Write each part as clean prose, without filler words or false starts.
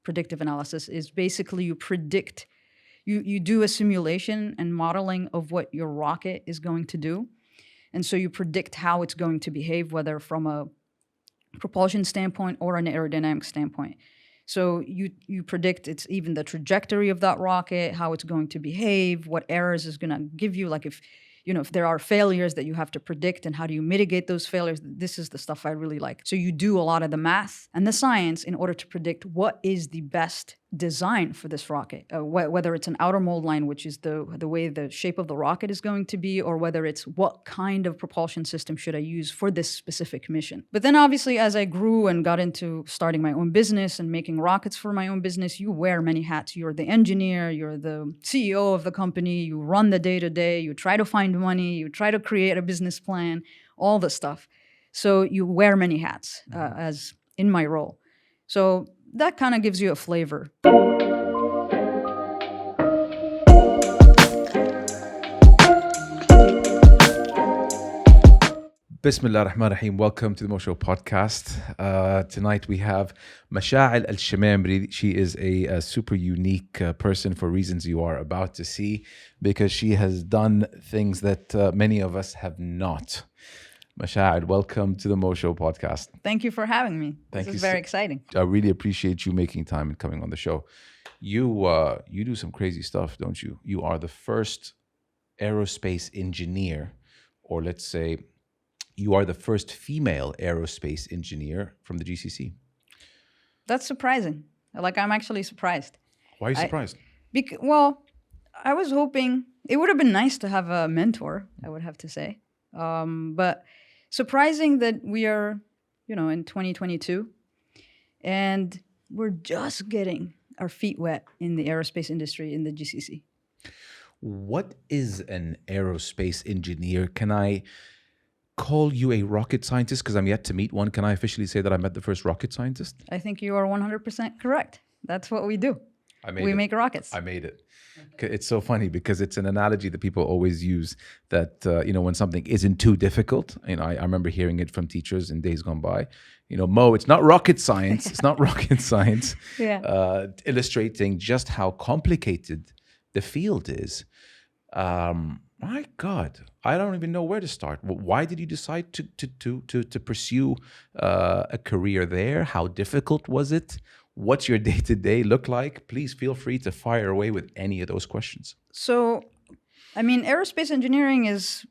predictive analysis is basically you do a simulation and modeling of what your rocket is going to do. And so you predict how it's going to behave, whether from a propulsion standpoint or an aerodynamic standpoint. So you predict it's even the trajectory of that rocket, how it's going to behave, what errors is going to give you. Like if there are failures that you have to predict and how do you mitigate those failures, this is the stuff I really like. So you do a lot of the math and the science in order to predict what is the best design for this rocket, whether it's an outer mold line, which is the way the shape of the rocket is going to be, or whether it's what kind of propulsion system should I use for this specific mission. But then obviously as I grew and got into starting my own business and making rockets for my own business, you wear many hats. You're the engineer, you're the CEO of the company, you run the day-to-day, you try to find money, you try to create a business plan, all the stuff. So you wear many hats as in my role. So that kind of gives you a flavor. Bismillah ar-Rahman ar-Rahim. Welcome to the Mo Show podcast. Tonight we have Mishaal Ashemimry. She is a super unique person for reasons you are about to see, because she has done things that many of us have not. Mishaal, welcome to the Mo Show podcast. Thank you for having me. This is very exciting. I really appreciate you making time and coming on the show. You do some crazy stuff, don't you? You are the first aerospace engineer, or let's say you are the first female aerospace engineer from the GCC. That's surprising. I'm actually surprised. Why are you surprised? Well, I was hoping it would have been nice to have a mentor, I would have to say. But surprising that we are, in 2022 and we're just getting our feet wet in the aerospace industry in the GCC. What is an aerospace engineer? Can I call you a rocket scientist? Because I'm yet to meet one. Can I officially say that I met the first rocket scientist? I think you are 100% correct. That's what we do. We make rockets. I made it. It's so funny because it's an analogy that people always use that, when something isn't too difficult. I remember hearing it from teachers in days gone by. Mo, it's not rocket science. It's not rocket science. Yeah. Illustrating just how complicated the field is. My God, I don't even know where to start. Why did you decide to pursue a career there? How difficult was it? What's your day-to-day look like? Please feel free to fire away with any of those questions. So, aerospace engineering is,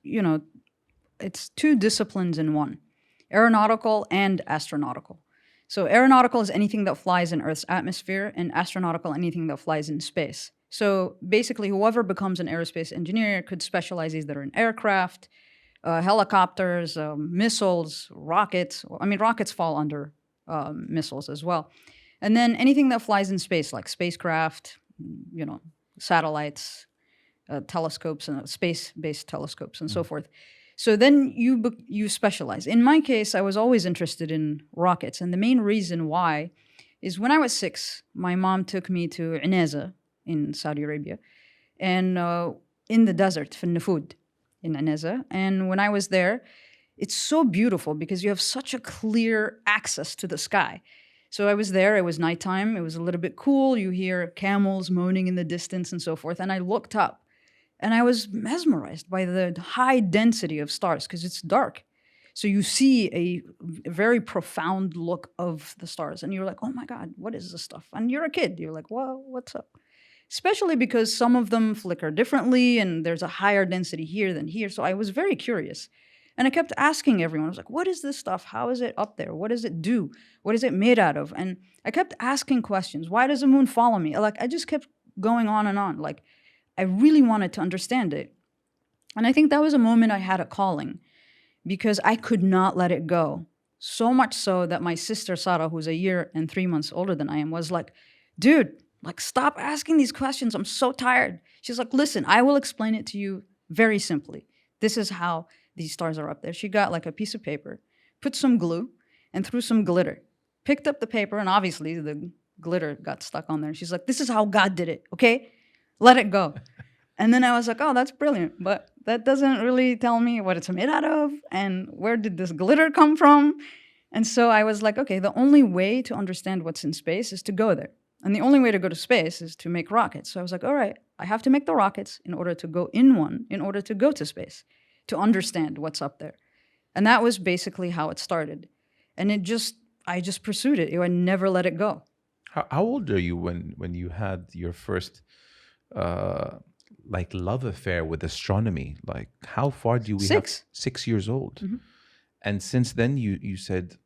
it's two disciplines in one, aeronautical and astronautical. So aeronautical is anything that flies in Earth's atmosphere, and astronautical, anything that flies in space. So basically, whoever becomes an aerospace engineer could specialize either in aircraft, helicopters, missiles, rockets. Rockets fall under missiles as well. And then anything that flies in space, like spacecraft, satellites, telescopes, and space-based telescopes, and so forth. So then you specialize. In my case, I was always interested in rockets. And the main reason why is when I was 6, my mom took me to Unexplored in Saudi Arabia, and in the desert, في النفود, in Unexplored. And when I was there, it's so beautiful because you have such a clear access to the sky. So I was there, it was nighttime, it was a little bit cool, you hear camels moaning in the distance and so forth, and I looked up, and I was mesmerized by the high density of stars because it's dark. So you see a very profound look of the stars, and you're like, oh my God, what is this stuff? And you're a kid, you're like, well, what's up? Especially because some of them flicker differently and there's a higher density here than here. So I was very curious. And I kept asking everyone, I was like, what is this stuff? How is it up there? What does it do? What is it made out of? And I kept asking questions. Why does the moon follow me? I just kept going on and on. I really wanted to understand it. And I think that was a moment I had a calling because I could not let it go. So much so that my sister, Sarah, who's a year and 3 months older than I am, was like, dude, stop asking these questions. I'm so tired. She's like, listen, I will explain it to you very simply. This is how these stars are up there. She got a piece of paper, put some glue, and threw some glitter. Picked up the paper, and obviously the glitter got stuck on there. She's like, this is how God did it, okay? Let it go. And then I was like, oh, that's brilliant. But that doesn't really tell me what it's made out of and where did this glitter come from. And so I was like, okay, the only way to understand what's in space is to go there. And the only way to go to space is to make rockets. So I was like, all right, I have to make the rockets in order to go in one, in order to go to space, to understand what's up there. And that was basically how it started. And I just pursued it. I never let it go. How old are you when you had your first like love affair with astronomy? Like how far do we have? 6. 6 years old. And since then you said,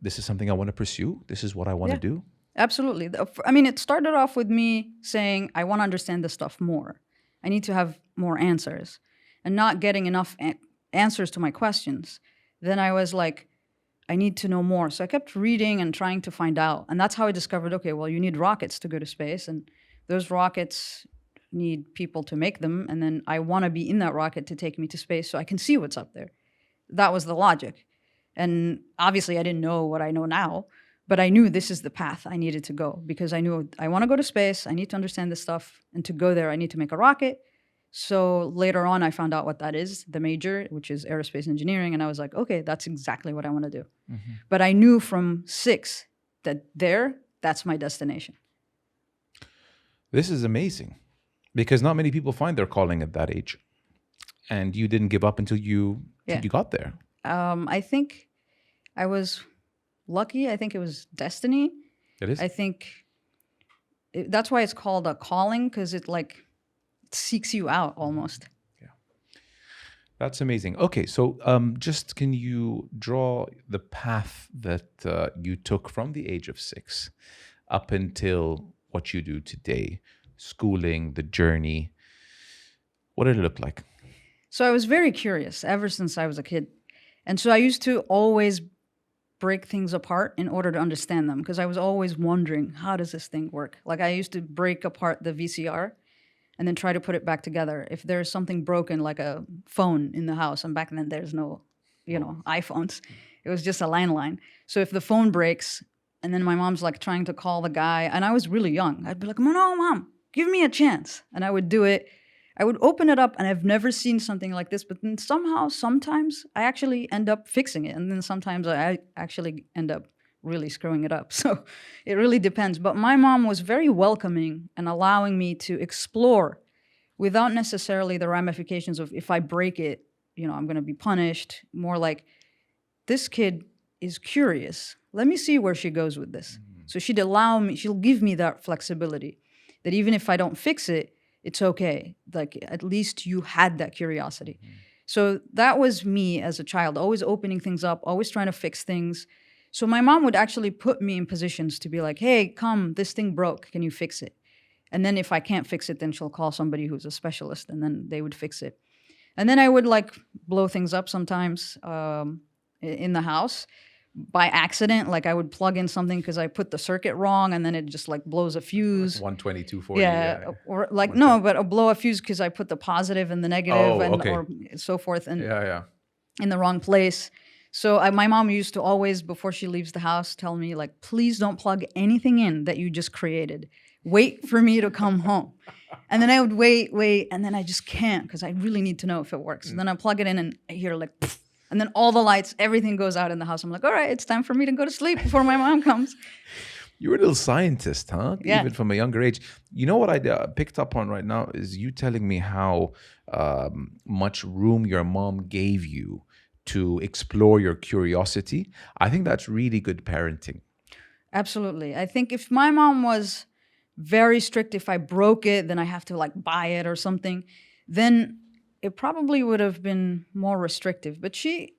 this is something I want to pursue. This is what I want to do. Absolutely. I mean, it started off with me saying, I want to understand this stuff more. I need to have more answers, and not getting enough answers to my questions. Then I was like, I need to know more. So I kept reading and trying to find out. And that's how I discovered, okay, well, you need rockets to go to space. And those rockets need people to make them. And then I want to be in that rocket to take me to space so I can see what's up there. That was the logic. And obviously I didn't know what I know now, but I knew this is the path I needed to go, because I knew I want to go to space. I need to understand this stuff. And to go there, I need to make a rocket. So later on, I found out what that is, the major, which is Aerospace Engineering. And I was like, okay, that's exactly what I want to do. But I knew from 6 that that's my destination. This is amazing, because not many people find their calling at that age. And you didn't give up until you got there. I think I was lucky. I think it was destiny. It is? I think that's why it's called a calling, because it seeks you out almost. Yeah. That's amazing. Okay, so just can you draw the path that you took from the age of 6 up until what you do today, schooling, the journey? What did it look like? So I was very curious ever since I was a kid. And so I used to always break things apart in order to understand them, because I was always wondering, how does this thing work? Like I used to break apart the VCR and then try to put it back together. If there's something broken, like a phone in the house, and back then there's no, iPhones. It was just a landline. So if the phone breaks, and then my mom's like trying to call the guy, and I was really young, I'd be like, no, Mom, give me a chance. And I would do it. I would open it up, and I've never seen something like this, but then sometimes I actually end up fixing it. And then sometimes I actually end up really screwing it up. So it really depends. But my mom was very welcoming and allowing me to explore without necessarily the ramifications of, if I break it, I'm going to be punished. More like, this kid is curious. Let me see where she goes with this. So she'll give me that flexibility, that even if I don't fix it, it's okay. Like, at least you had that curiosity. So that was me as a child, always opening things up, always trying to fix things. So my mom would actually put me in positions to be like, hey, come, this thing broke. Can you fix it? And then if I can't fix it, then she'll call somebody who's a specialist, and then they would fix it. And then I would blow things up sometimes in the house by accident. Like I would plug in something because I put the circuit wrong, and then it just blows a fuse. 120, 240. Yeah, or no, but I'll blow a fuse because I put the positive and the negative or so forth, and in the wrong place. So my mom used to always, before she leaves the house, tell me please don't plug anything in that you just created. Wait for me to come home. And then I would wait, and then I just can't, because I really need to know if it works. And then I plug it in, and I hear pfft, and then all the lights, everything goes out in the house. I'm like, all right, it's time for me to go to sleep before my mom comes. You're a little scientist, huh? Yeah. Even from a younger age. You know what I picked up on right now is you telling me how much room your mom gave you to explore your curiosity. I think that's really good parenting. Absolutely. I think if my mom was very strict, if I broke it, then I have to buy it or something, then it probably would have been more restrictive. But she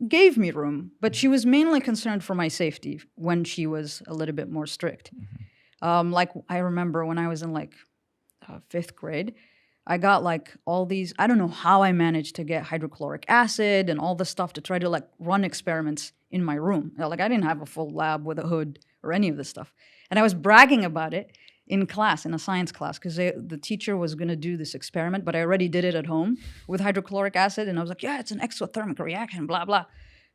gave me room, but she was mainly concerned for my safety when she was a little bit more strict. I remember when I was in 5th grade, I got all these, I don't know how I managed to get hydrochloric acid and all this stuff to try to run experiments in my room. I didn't have a full lab with a hood or any of this stuff. And I was bragging about it in class, in a science class, because the teacher was going to do this experiment, but I already did it at home with hydrochloric acid. And I was like, yeah, it's an exothermic reaction, blah, blah.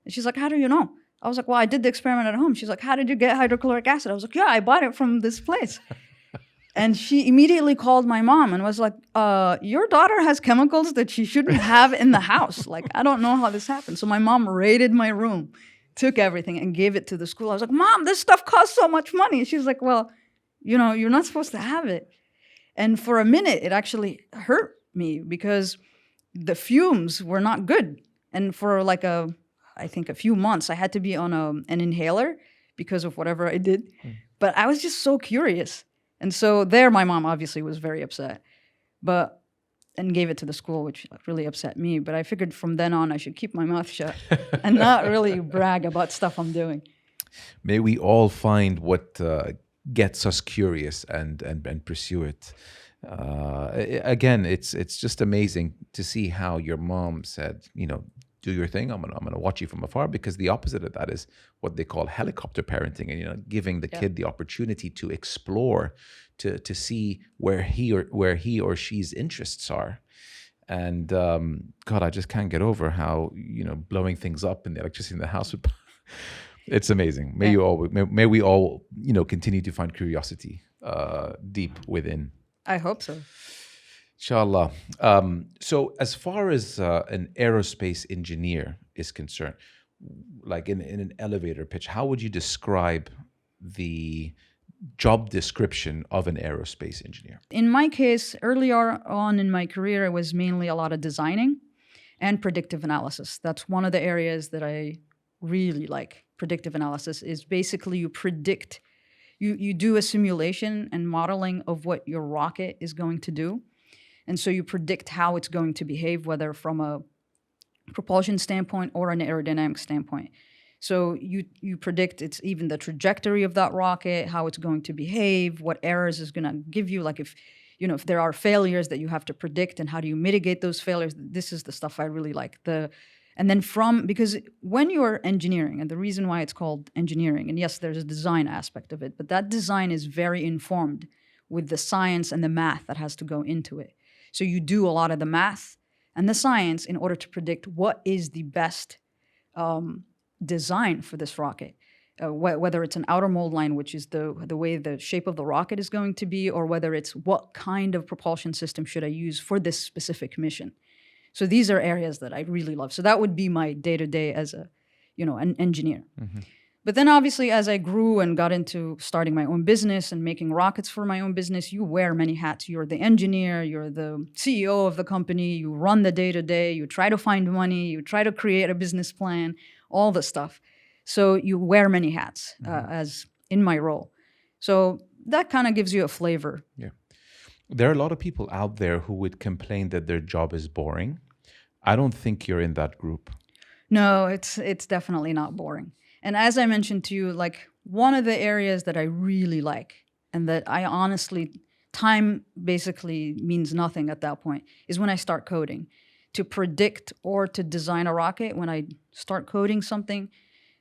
And she's like, how do you know? I was like, well, I did the experiment at home. She's like, how did you get hydrochloric acid? I was like, yeah, I bought it from this place. And she immediately called my mom and was like, your daughter has chemicals that she shouldn't have in the house. I don't know how this happened. So my mom raided my room took everything and gave it to the school. I was like, Mom, this stuff costs so much money. And she's like, well, you're not supposed to have it. And for a minute, it actually hurt me because the fumes were not good. And for like I think a few months, I had to be on an inhaler because of whatever I did. But I was just so curious. And so there, my mom obviously was very upset, and gave it to the school, which really upset me. But I figured from then on, I should keep my mouth shut and not really brag about stuff I'm doing. May we all find what gets us curious and pursue it. Again, it's just amazing to see how your mom said, do your thing. I'm gonna watch you from afar, because the opposite of that is what they call helicopter parenting, and giving the kid the opportunity to explore, to see where he or she's interests are. And God, I just can't get over how blowing things up and the electricity in the house would. It's amazing. May we all continue to find curiosity deep within. I hope so. Inshallah. So as far as an aerospace engineer is concerned, like in an elevator pitch, how would you describe the job description of an aerospace engineer? In my case, earlier on in my career, it was mainly a lot of designing and predictive analysis. That's one of the areas that I really like. Predictive analysis is basically you predict, you do a simulation and modeling of what your rocket is going to do. And so you predict how it's going to behave, whether from a propulsion standpoint or an aerodynamic standpoint. So you predict it's even the trajectory of that rocket, how it's going to behave, what errors is going to give you. Like if there are failures that you have to predict, and how do you mitigate those failures? This is the stuff I really like. Because when you're engineering, and the reason why it's called engineering, and yes, there's a design aspect of it, but that design is very informed with the science and the math that has to go into it. So you do a lot of the math and the science in order to predict what is the best design for this rocket, whether it's an outer mold line, which is the way the shape of the rocket is going to be, or whether it's what kind of propulsion system should I use for this specific mission. So these are areas that I really love. So that would be my day-to-day as an engineer. Mm-hmm. But then obviously as I grew and got into starting my own business and making rockets for my own business, you wear many hats. You're the engineer, you're the CEO of the company, you run the day-to-day, you try to find money, you try to create a business plan, all the stuff. So you wear many hats as in my role. So that kind of gives you a flavor. Yeah. There are a lot of people out there who would complain that their job is boring. I don't think you're in that group. No, it's definitely not boring. And as I mentioned to you, like one of the areas that I really like, and that I honestly, time basically means nothing at that point, is when I start coding. To predict or to design a rocket, when I start coding something,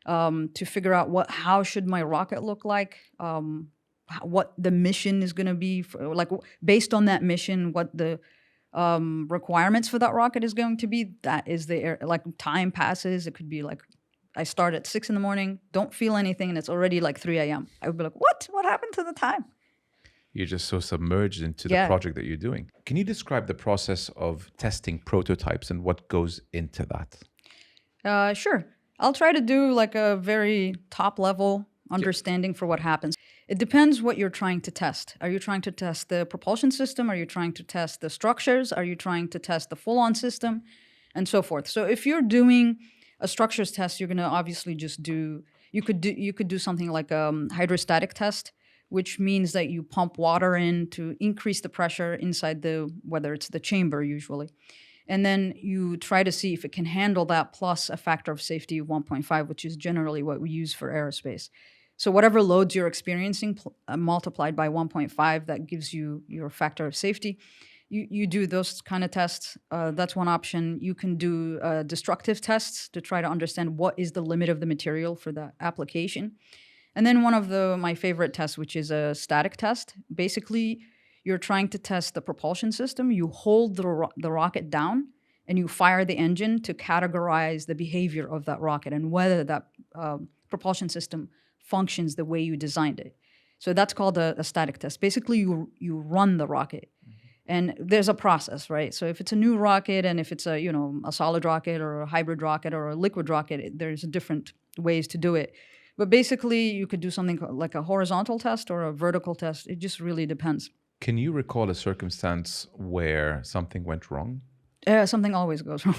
to figure out how should my rocket look like, what the mission is going to be, based on that mission, what the requirements for that rocket is going to be. That is time passes. It could be like I start at 6 a.m, don't feel anything, and it's already like 3 a.m. I would be like, what happened to the time? You're just so submerged into the project that you're doing. Can you describe the process of testing prototypes and what goes into that? Sure. I'll try to do like a very top level understanding for what happens. It depends what you're trying to test. Are you trying to test the propulsion system? Are you trying to test the structures? Are you trying to test the full-on system? And so forth. So if you're doing a structures test, you're going to obviously just you could do something like a hydrostatic test, which means that you pump water in to increase the pressure inside whether it's the chamber usually. And then you try to see if it can handle that plus a factor of safety of 1.5, which is generally what we use for aerospace. So whatever loads you're experiencing multiplied by 1.5, that gives you your factor of safety. You do those kind of tests. That's one option. You can do destructive tests to try to understand what is the limit of the material for the application. And then one of my favorite tests, which is a static test. Basically, you're trying to test the propulsion system. You hold the rocket down and you fire the engine to categorize the behavior of that rocket and whether that propulsion system functions the way you designed it. So that's called a static test. Basically, you run the rocket. And there's a process, right? So if it's a new rocket and if it's a solid rocket or a hybrid rocket or a liquid rocket, there's a different ways to do it. But basically, you could do something like a horizontal test or a vertical test. It just really depends. Can you recall a circumstance where something went wrong, Something always goes wrong.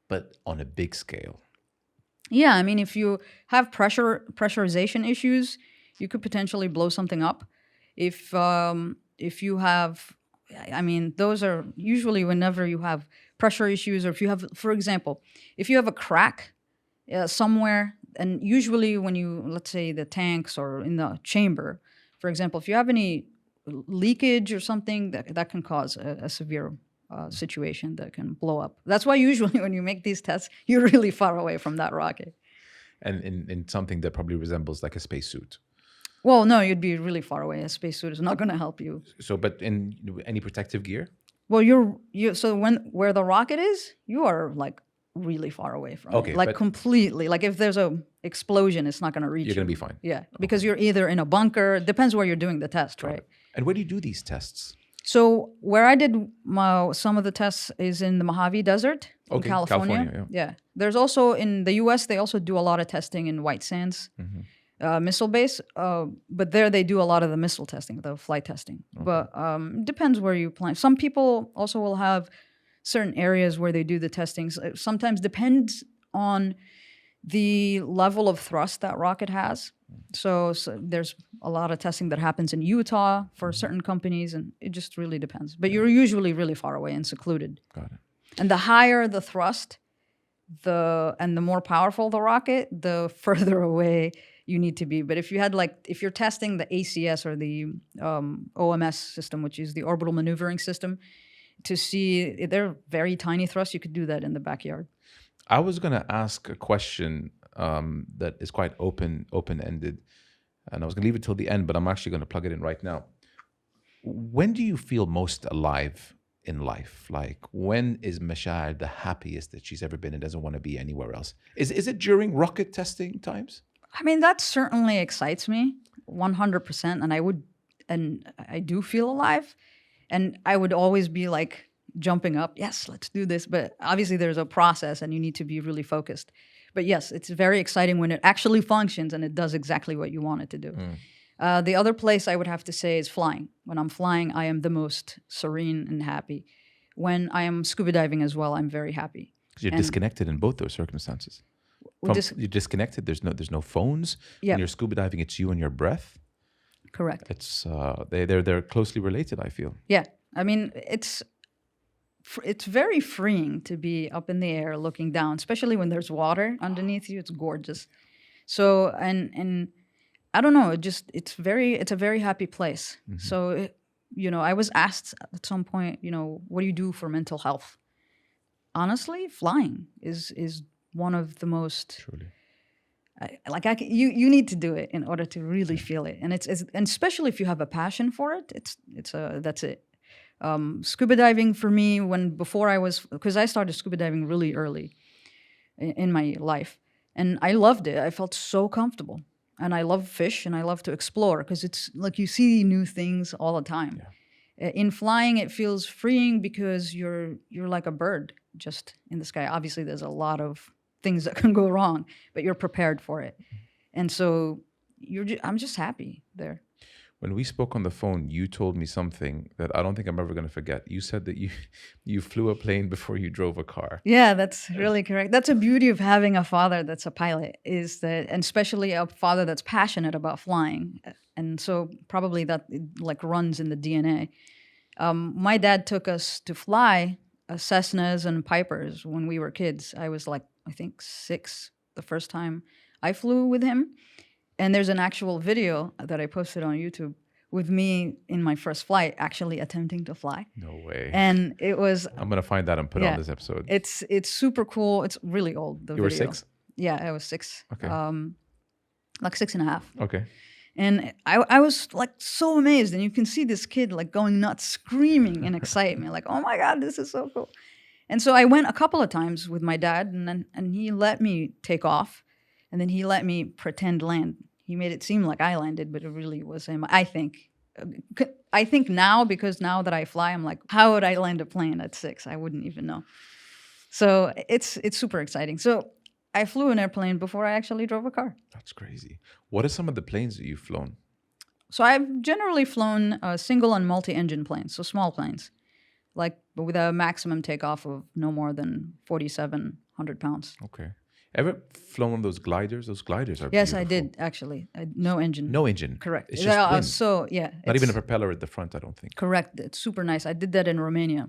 but on a big scale? Yeah, I mean, if you have pressurization issues, you could potentially blow something up. If you have, I mean, those are usually whenever you have pressure issues, or if you have, for example, if you have a crack somewhere, and usually when you, let's say, the tanks or in the chamber, for example, if you have any leakage or something, that can cause a severe situation that can blow up. That's why usually when you make these tests, you're really far away from that rocket. And in something that probably resembles like a spacesuit. Well, no, you'd be really far away. A spacesuit is not going to help you. So, but in any protective gear? Well, so where the rocket is, you are like really far away from Okay, it, like but- completely. Like if there's a explosion, it's not going to reach you. You're going to be fine. Yeah, because you're either in a bunker. Depends where you're doing the test, right? And where do you do these tests? So where I did some of the tests is in the Mojave Desert in Okay, California. California, Yeah. There's also in the U.S. they also do a lot of testing in White Sands missile base, but there they do a lot of the missile testing, the flight testing. But depends where you plan. Some people also will have certain areas where they do the testing. Sometimes depends on the level of thrust that rocket has. So there's a lot of testing that happens in Utah for certain companies, and it just really depends. But you're usually really far away and secluded. Got it. And the higher the thrust, the more powerful the rocket, the further away you need to be. But if you're testing the ACS or the OMS system, which is the orbital maneuvering system, to see they're very tiny thrusts, you could do that in the backyard. I was going to ask a question that is quite open-ended, and I was going to leave it till the end, but I'm actually going to plug it in right now. When do you feel most alive in life? Like, when is Mishaal the happiest that she's ever been and doesn't want to be anywhere else? Is it during rocket testing times? I mean, that certainly excites me 100%, and I do feel alive, and I would always be like jumping up, yes, let's do this. But obviously there's a process and you need to be really focused. But yes, it's very exciting when it actually functions and it does exactly what you want it to do. The other place I would have to say is flying. When I'm flying, I am the most serene and happy. When I am scuba diving as well, I'm very happy. Because you're disconnected in both those circumstances. You're disconnected. There's no phones. Yeah. When you're scuba diving, it's you and your breath. Correct. It's they're closely related, I feel. Yeah, I mean it's very freeing to be up in the air looking down, especially when there's water underneath you. It's gorgeous. So and I don't know, it's a very happy place. So I was asked at some point, what do you do for mental health? Honestly, flying is one of the most. Truly. You need to do it in order to really feel it, and and especially if you have a passion for it, that's it. Scuba diving for me, because I started scuba diving really early in my life, and I loved it. I felt so comfortable, and I love fish, and I love to explore because it's like you see new things all the time. Yeah. In flying, it feels freeing because you're like a bird just in the sky. Obviously, there's a lot of things that can go wrong, but you're prepared for it. And so I'm just happy there. When we spoke on the phone, you told me something that I don't think I'm ever going to forget. You said that you flew a plane before you drove a car. Yeah, that's really correct. That's a beauty of having a father that's a pilot, is that, and especially a father that's passionate about flying. And so probably that like runs in the DNA. My dad took us to fly Cessnas and Pipers when we were kids. I was like, I think 6 the first time I flew with him. And there's an actual video that I posted on YouTube with me in my first flight actually attempting to fly. No way. And it was... I'm going to find that and put it on this episode. It's super cool. It's really old, the video. You were 6? Yeah, I was 6. Okay. Like 6.5. Okay. And I was like so amazed. And you can see this kid like going nuts, screaming in excitement. Like, oh my God, this is so cool. And so I went a couple of times with my dad, and he let me take off, and then he let me pretend land. He made it seem like I landed, but it really was him. I think now, because now that I fly, I'm like, how would I land a plane at 6? I wouldn't even know. So it's super exciting. So I flew an airplane before I actually drove a car. That's crazy. What are some of the planes that you've flown? So I've generally flown single and multi-engine planes, so small planes, like with a maximum takeoff of no more than 4,700 pounds. Okay. Ever flown one of those gliders? Those gliders are Yes, beautiful. I did actually. No engine. No engine. Correct. It's just wind. So yeah, Not even a it's propeller at the front, I don't think. correct. It's super nice. I did that in Romania.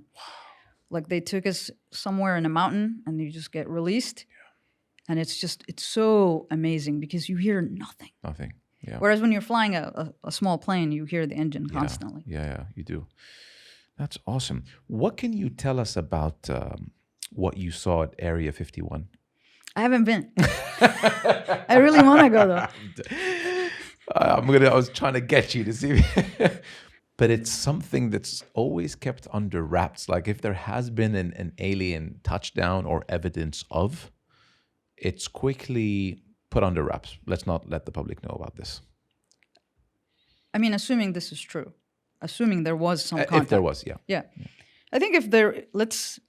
Like they took us somewhere in a mountain, and you just get released, and it's so amazing because you hear nothing. Nothing. Yeah. Whereas when you're flying a small plane, you hear the engine constantly. Yeah, you do. That's awesome. What can you tell us about what you saw at Area 51? I haven't been. I really want to go though. I was trying to get you to see. But it's something that's always kept under wraps. Like if there has been an alien touchdown or evidence of, it's quickly put under wraps. Let's not let the public know about this. I mean, assuming this is true, assuming there was some contact. If there was, yeah. Yeah. I think if there, let's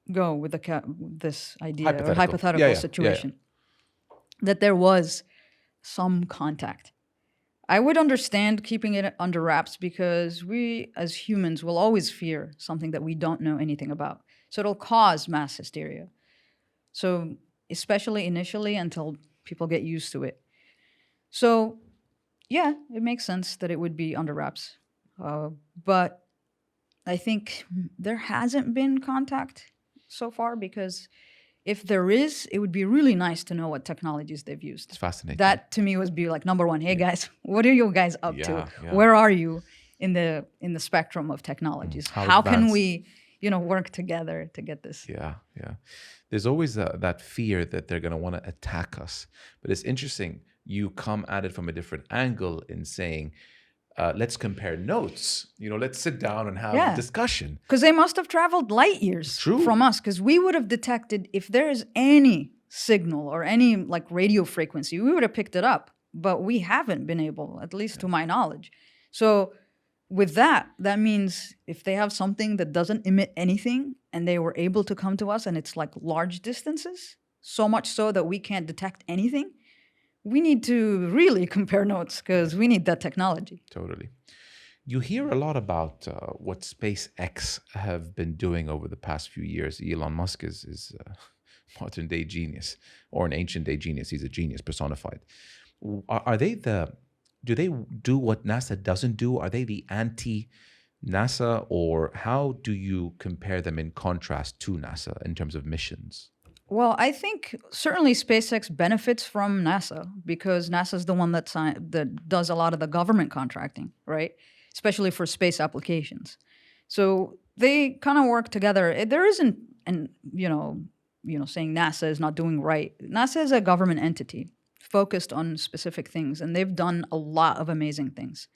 go with this idea or hypothetical situation that there was some contact. I would understand keeping it under wraps because we as humans will always fear something that we don't know anything about. So it'll cause mass hysteria. So especially initially until people get used to it. So yeah, it makes sense that it would be under wraps. But I think there hasn't been contact so far because if there is, it would be really nice to know what technologies they've used. It's fascinating. That to me would be like number one. Hey guys, what are you guys up to? Yeah. Where are you in the spectrum of technologies? How can we, work together to get this? Yeah. There's always that fear that they're going to want to attack us. But it's interesting. You come at it from a different angle in saying, let's compare notes. Let's sit down and have a discussion. Because they must have traveled light years from us. Because we would have detected if there is any signal or any like radio frequency, we would have picked it up. But we haven't been able, at least to my knowledge. So with that means if they have something that doesn't emit anything and they were able to come to us and it's like large distances, so much so that we can't detect anything, we need to really compare notes because we need that technology. Totally. You hear a lot about what SpaceX have been doing over the past few years. Elon Musk is a modern day genius or an ancient day genius. He's a genius personified. Do they do what NASA doesn't do? Are they the anti-NASA, or how do you compare them in contrast to NASA in terms of missions? Well, I think certainly SpaceX benefits from NASA because NASA is the one that does a lot of the government contracting, right? Especially for space applications. So they kind of work together. There isn't, saying NASA is not doing right. NASA is a government entity focused on specific things, and they've done a lot of amazing things.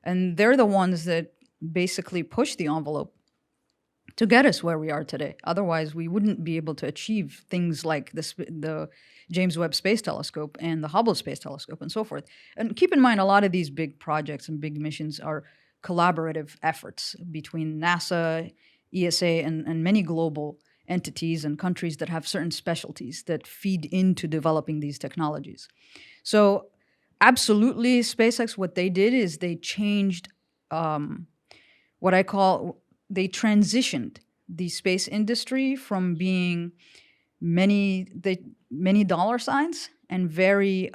And they're the ones that basically push the envelope to get us where we are today. Otherwise, we wouldn't be able to achieve things like the James Webb Space Telescope and the Hubble Space Telescope and so forth. And keep in mind, a lot of these big projects and big missions are collaborative efforts between NASA, ESA, and many global entities and countries that have certain specialties that feed into developing these technologies. So absolutely, SpaceX, what they did is they changed they transitioned the space industry from being many dollar signs and very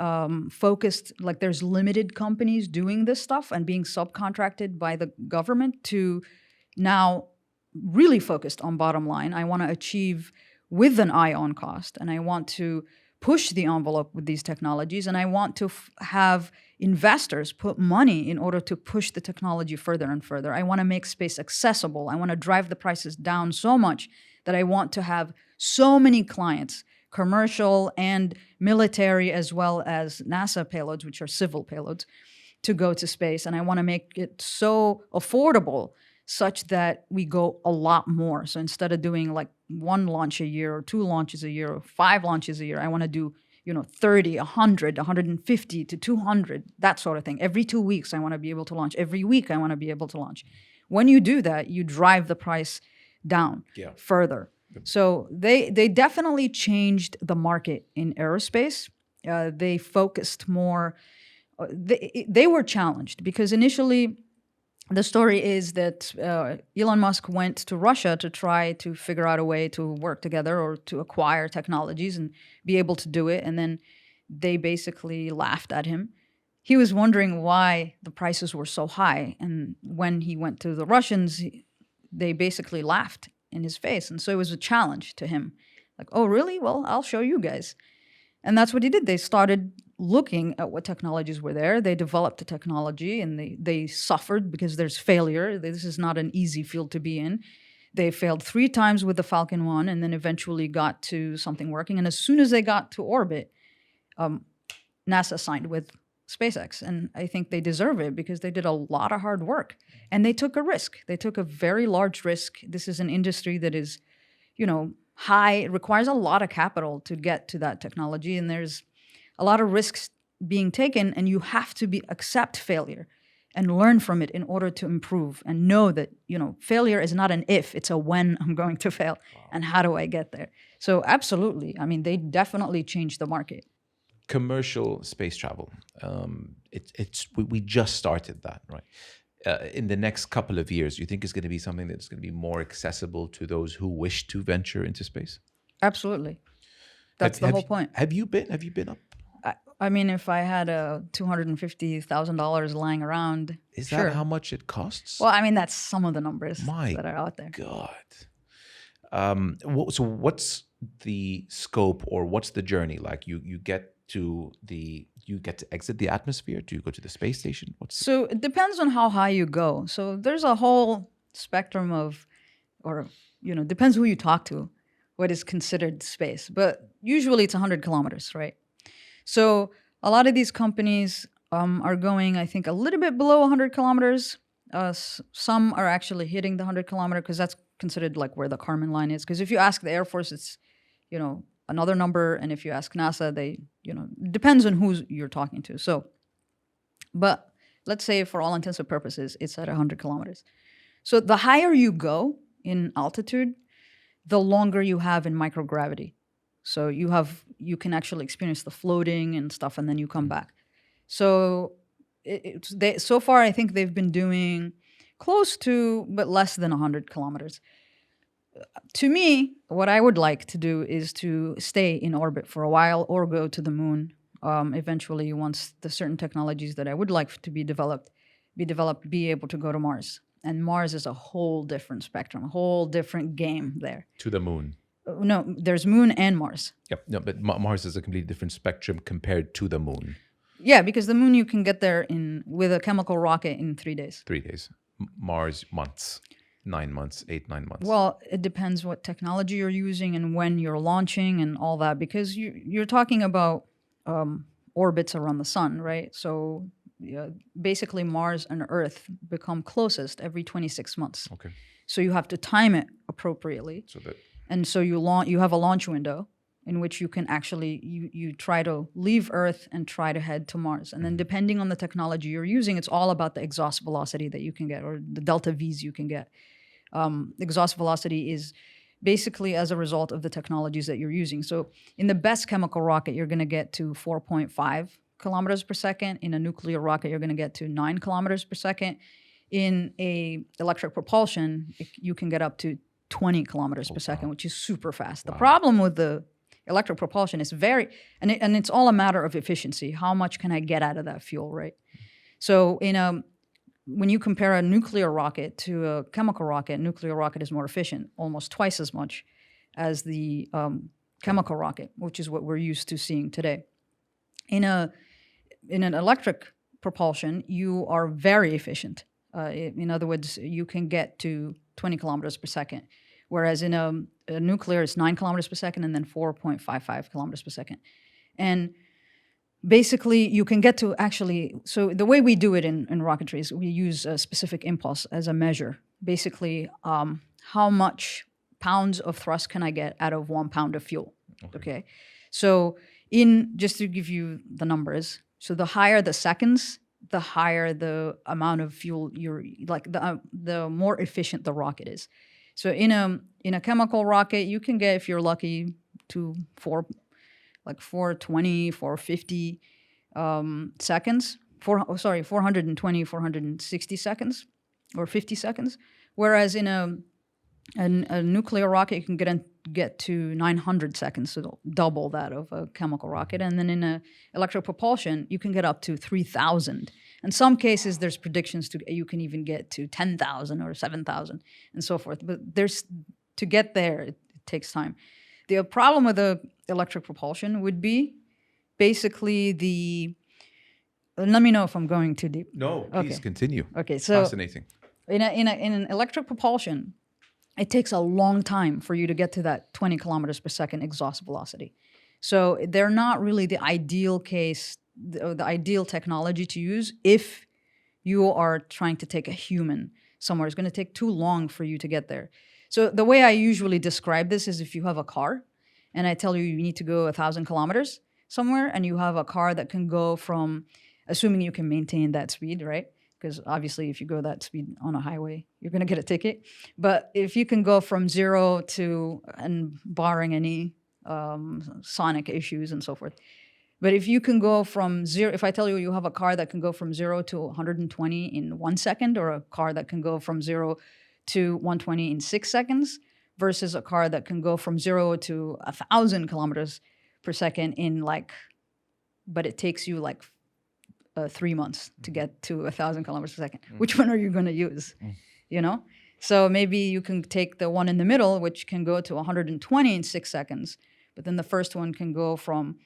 focused, like there's limited companies doing this stuff and being subcontracted by the government, to now really focused on bottom line. I want to achieve with an eye on cost, and I want to push the envelope with these technologies, and I want to have investors put money in order to push the technology further and further. I want to make space accessible. I want to drive the prices down so much that I want to have so many clients, commercial and military, as well as NASA payloads, which are civil payloads, to go to space. And I want to make it so affordable such that we go a lot more. So instead of doing like one launch a year or 2 launches a year or 5 launches a year, I want to do 30, 100, 150 to 200, that sort of thing. Every 2 weeks, I want to be able to launch. Every week, I want to be able to launch. When you do that, you drive the price down further. So they definitely changed the market in aerospace. They focused more. They were challenged because initially the story is that Elon Musk went to Russia to try to figure out a way to work together or to acquire technologies and be able to do it. And then they basically laughed at him. He was wondering why the prices were so high. And when he went to the Russians, they basically laughed in his face. And so it was a challenge to him. Like, oh, really? Well, I'll show you guys. And that's what he did. They started looking at what technologies were there. They developed the technology and they suffered because there's failure. This is not an easy field to be in. They failed 3 times with the Falcon 1 and then eventually got to something working. And as soon as they got to orbit, NASA signed with SpaceX. And I think they deserve it because they did a lot of hard work. And they took a risk. They took a very large risk. This is an industry that is, high. It requires a lot of capital to get to that technology. And there's a lot of risks being taken. And you have to accept failure and learn from it in order to improve and know that, failure is not an if, it's a when I'm going to fail. Wow. And how do I get there? So absolutely. I mean, they definitely changed the market. Commercial space travel. We just started that, right? In the next couple of years, do you think it's going to be something that's going to be more accessible to those who wish to venture into space? Absolutely. That's the whole point. Have you been up? I mean, if I had $250,000 lying around, is sure. that how much it costs? Well, I mean, that's some of the numbers that are out there. God. So what's the scope or what's the journey like? You get to exit the atmosphere? Do you go to the space station? So it depends on how high you go. So there's a whole spectrum of, depends who you talk to, what is considered space. But usually it's 100 kilometers, right? So a lot of these companies are going, I think, a little bit below 100 kilometers. Some are actually hitting the 100 kilometer because that's considered like where the Kármán line is. Because if you ask the Air Force, it's, another number. And if you ask NASA, they, depends on who you're talking to. So, but let's say for all intents and purposes, it's at 100 kilometers. So the higher you go in altitude, the longer you have in microgravity. So you can actually experience the floating and stuff, and then you come back. So so far, I think they've been doing close to, but less than 100 kilometers. To me, what I would like to do is to stay in orbit for a while or go to the moon. Eventually, once the certain technologies that I would like to be developed, be able to go to Mars. And Mars is a whole different spectrum, a whole different game there. To the moon. No, there's moon and Mars. Yep. No, but Mars is a completely different spectrum compared to the moon. Yeah, because the moon you can get there with a chemical rocket in 3 days. 3 days. Mars, months. 9 months, 9 months. Well, it depends what technology you're using and when you're launching and all that, because you're talking about orbits around the sun, right? So basically Mars and Earth become closest every 26 months. Okay. So you have to time it appropriately. And so you have a launch window in which you can actually, you try to leave Earth and try to head to Mars. And then depending on the technology you're using, it's all about the exhaust velocity that you can get or the delta Vs you can get. Exhaust velocity is basically as a result of the technologies that you're using. So in the best chemical rocket, you're going to get to 4.5 kilometers per second. In a nuclear rocket, you're going to get to 9 kilometers per second. In a electric propulsion, you can get up to 20 kilometers per second, which is super fast. The problem with the electric propulsion is and it's all a matter of efficiency. How much can I get out of that fuel, right? So when you compare a nuclear rocket to a chemical rocket, nuclear rocket is more efficient, almost twice as much as the chemical rocket, which is what we're used to seeing today. In an electric propulsion, you are very efficient. In other words, you can get to 20 kilometers per second, whereas in a nuclear, it's 9 kilometers per second and then 4.55 kilometers per second. And basically, you can get to so the way we do it in rocketry is we use a specific impulse as a measure. Basically, how much pounds of thrust can I get out of 1 pound of fuel? Okay. So just to give you the numbers, so the higher the seconds, the higher the amount of fuel the more efficient the rocket is. So in a chemical rocket, you can get, if you're lucky, to 420, 450 seconds. 420, 460 seconds, or 50 seconds. Whereas in a nuclear rocket, you can get to 900 seconds, so double that of a chemical rocket. And then in a electric propulsion, you can get up to 3,000. In some cases, there's predictions you can even get to 10,000 or 7,000 and so forth. But to get there, it takes time. The problem with the electric propulsion would be basically let me know if I'm going too deep. No, please continue. Okay, so Fascinating. in an electric propulsion, it takes a long time for you to get to that 20 kilometers per second exhaust velocity. So they're not really the ideal case, the ideal technology to use if you are trying to take a human somewhere. It's going to take too long for you to get there. So the way I usually describe this is, if you have a car and I tell you you need to go 1,000 kilometers somewhere, and you have a car that can go from, assuming you can maintain that speed, right? Because obviously if you go that speed on a highway, you're going to get a ticket. But if you can go from 0 to, and barring any sonic issues and so forth, but if you can go from 0, if I tell you you have a car that can go from 0 to 120 in 1 second, or a car that can go from 0 to 120 in 6 seconds, versus a car that can go from 0 to 1,000 kilometers per second but it takes you 3 months to get to 1,000 kilometers per second. Which one are you going to use? So maybe you can take the one in the middle, which can go to 120 in 6 seconds, but then the first one can go from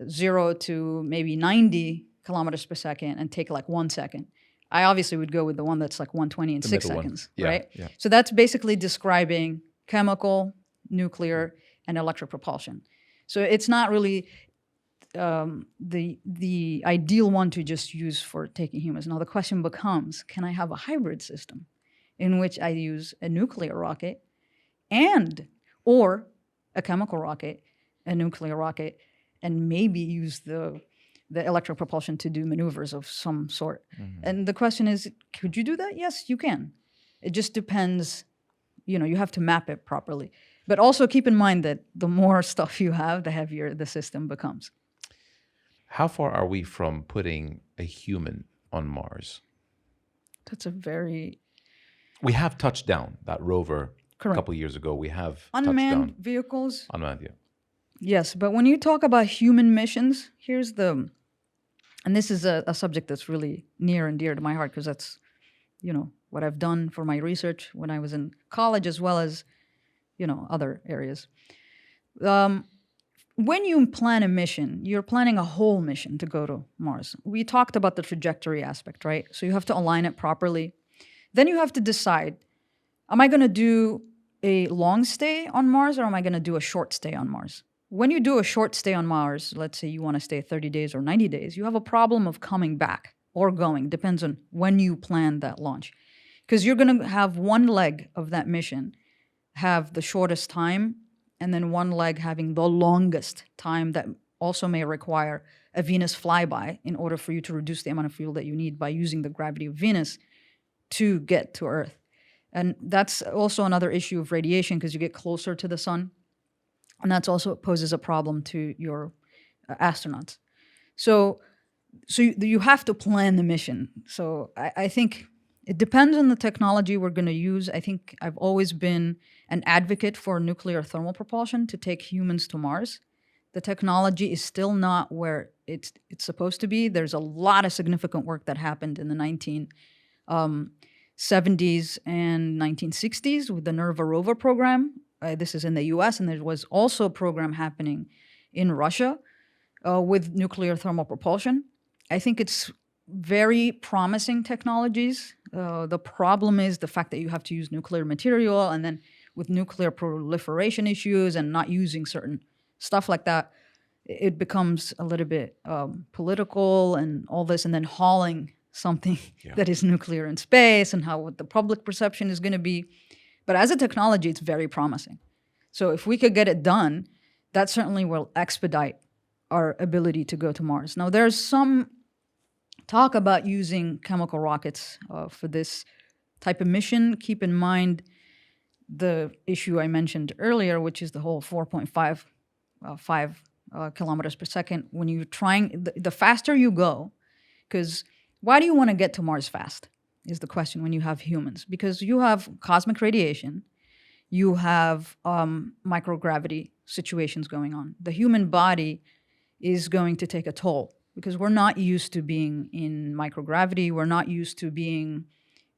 0 to maybe 90 kilometers per second and take 1 second. I obviously would go with the one that's 120 in 6 seconds, right? Yeah. So that's basically describing chemical, nuclear, and electric propulsion. So it's not really the ideal one to just use for taking humans. Now the question becomes, can I have a hybrid system in which I use a nuclear rocket or a chemical rocket, a nuclear rocket, and maybe use the electric propulsion to do maneuvers of some sort? And the question is, could you do that? Yes, you can. It just depends. You have to map it properly. But also keep in mind that the more stuff you have, the heavier the system becomes. How far are we from putting a human on Mars? That's a very... We have touched down that rover. Correct. A couple of years ago. We have unmanned touched down. Vehicles. Unmanned, yeah. Yes, but when you talk about human missions, and this is a subject that's really near and dear to my heart, because that's, what I've done for my research when I was in college, as well as, other areas. When you plan a mission, you're planning a whole mission to go to Mars. We talked about the trajectory aspect, right? So you have to align it properly. Then you have to decide, am I going to do a long stay on Mars, or am I going to do a short stay on Mars? When you do a short stay on Mars, let's say you want to stay 30 days or 90 days, you have a problem of coming back or going. Depends on when you plan that launch. Because you're going to have one leg of that mission have the shortest time, and then one leg having the longest time that also may require a Venus flyby in order for you to reduce the amount of fuel that you need by using the gravity of Venus to get to Earth. And that's also another issue of radiation, because you get closer to the sun. And that also poses a problem to your astronauts. So you have to plan the mission. So I think it depends on the technology we're going to use. I think I've always been an advocate for nuclear thermal propulsion to take humans to Mars. The technology is still not where it's supposed to be. There's a lot of significant work that happened in the 1970s and 1960s with the NERVA rover program. This is in the US, and there was also a program happening in Russia with nuclear thermal propulsion. I think it's very promising technologies. The problem is the fact that you have to use nuclear material, and then with nuclear proliferation issues and not using certain stuff like that, it becomes a little bit political and all this, and then hauling something that is nuclear in space and what the public perception is going to be. But as a technology, it's very promising. So if we could get it done, that certainly will expedite our ability to go to Mars. Now, there's some talk about using chemical rockets for this type of mission. Keep in mind, the issue I mentioned earlier, which is the whole 4.5 kilometers per second. When you're trying, the faster you go, because why do you want to get to Mars fast is the question when you have humans. Because you have cosmic radiation, you have microgravity situations going on. The human body is going to take a toll because we're not used to being in microgravity. We're not used to being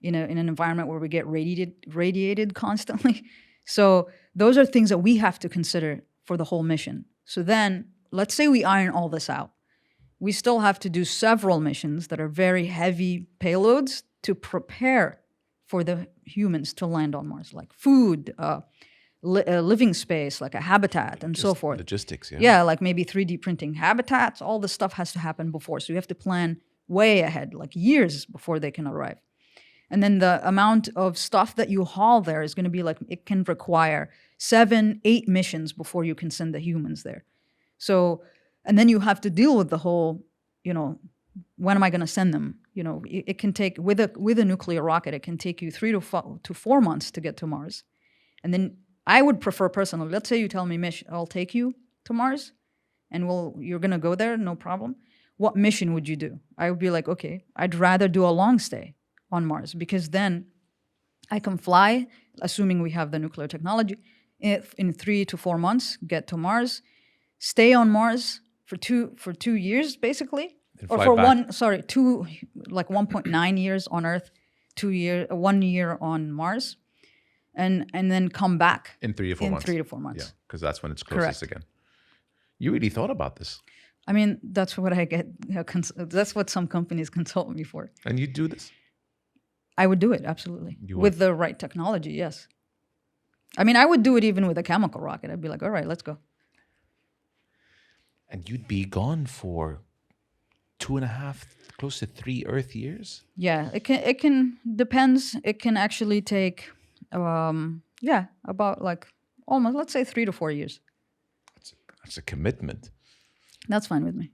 in an environment where we get radiated constantly. So those are things that we have to consider for the whole mission. So then let's say we iron all this out. We still have to do several missions that are very heavy payloads to prepare for the humans to land on Mars, like food, living space, like a habitat, and so forth. Logistics, yeah. Yeah, like maybe 3D printing habitats. All this stuff has to happen before. So you have to plan way ahead, like years before they can arrive. And then the amount of stuff that you haul there is going to be like, it can require 7, 8 missions before you can send the humans there. So, and then you have to deal with the whole, when am I going to send them? It can take, with a nuclear rocket, it can take you 3 to 4 months to get to Mars. And then I would prefer personally, let's say you tell me, Mish, I'll take you to Mars and you're going to go there, no problem. What mission would you do? I would be like, okay, I'd rather do a long stay on Mars, because then I can fly, assuming we have the nuclear technology, in 3 to 4 months, get to Mars, stay on Mars for 2 years, basically, or for back. 1.9 years on Earth, 1 year on Mars, and then come back in 3 to 4 months. 3 to 4 months. Yeah, because that's when it's closest again. You really thought about this. I mean, that's what I get. That's what some companies consult me for. And you do this? I would do it, absolutely. With the right technology, yes. I mean, I would do it even with a chemical rocket. I'd be like, all right, let's go. And you'd be gone for 2.5, close to 3 Earth years? Yeah, it can depends. It can actually take, about like almost, let's say 3 to 4 years. That's a commitment. That's fine with me.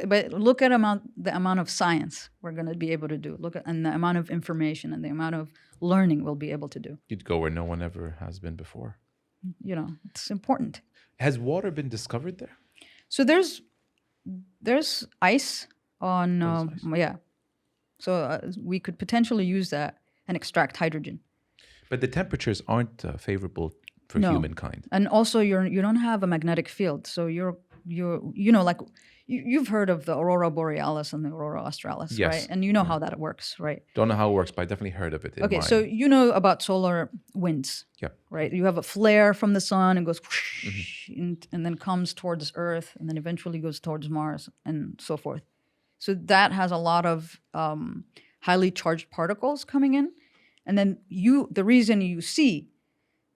But look at the amount of science we're going to be able to do. And the amount of information and the amount of learning we'll be able to do. You'd go where no one ever has been before. It's important. Has water been discovered there? So there's ice on, Ice. So we could potentially use that and extract hydrogen. But the temperatures aren't favorable for humankind. And also you don't have a magnetic field. So you've heard of the aurora borealis and the aurora australis, yes. Right? And you know how that works, right? Don't know how it works, but I definitely heard of it. So you know about solar winds, yeah, right? You have a flare from the sun and goes whoosh, and then comes towards Earth and then eventually goes towards Mars and so forth. So that has a lot of highly charged particles coming in. And then the reason you see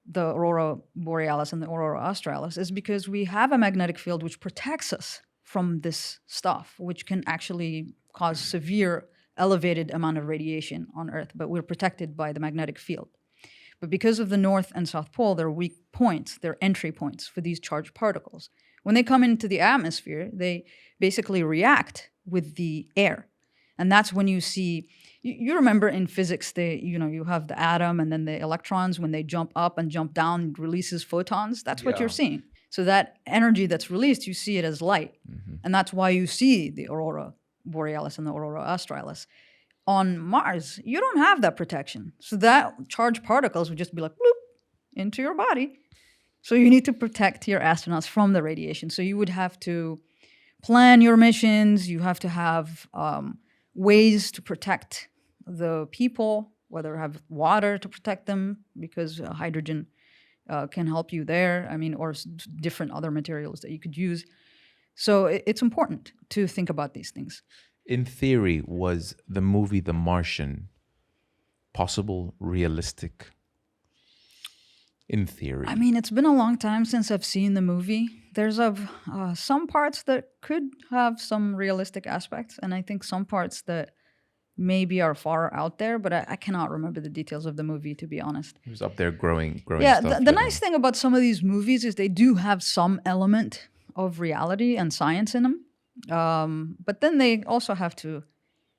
the aurora borealis and the aurora australis is because we have a magnetic field which protects us from this stuff, which can actually cause severe elevated amount of radiation on Earth, but we're protected by the magnetic field. But because of the North and South Pole, they're weak points, they're entry points for these charged particles. When they come into the atmosphere, they basically react with the air. And that's when you see, you remember in physics, you have the atom and then the electrons, when they jump up and jump down, it releases photons. That's what you're seeing. So that energy that's released, you see it as light. Mm-hmm. And that's why you see the aurora borealis and the aurora australis. On Mars, you don't have that protection. So that charged particles would just be like, bloop, into your body. So you need to protect your astronauts from the radiation. So you would have to plan your missions. You have to have ways to protect the people, whether have water to protect them, because hydrogen can help you there. I mean, or different other materials that you could use. So it's important to think about these things. In theory, was the movie The Martian possible, realistic? In theory. I mean, it's been a long time since I've seen the movie. There's some parts that could have some realistic aspects, and I think some parts that maybe are far out there, but I cannot remember the details of the movie, to be honest. He was up there growing yeah, stuff. The nice thing about some of these movies is they do have some element of reality and science in them. But then they also have to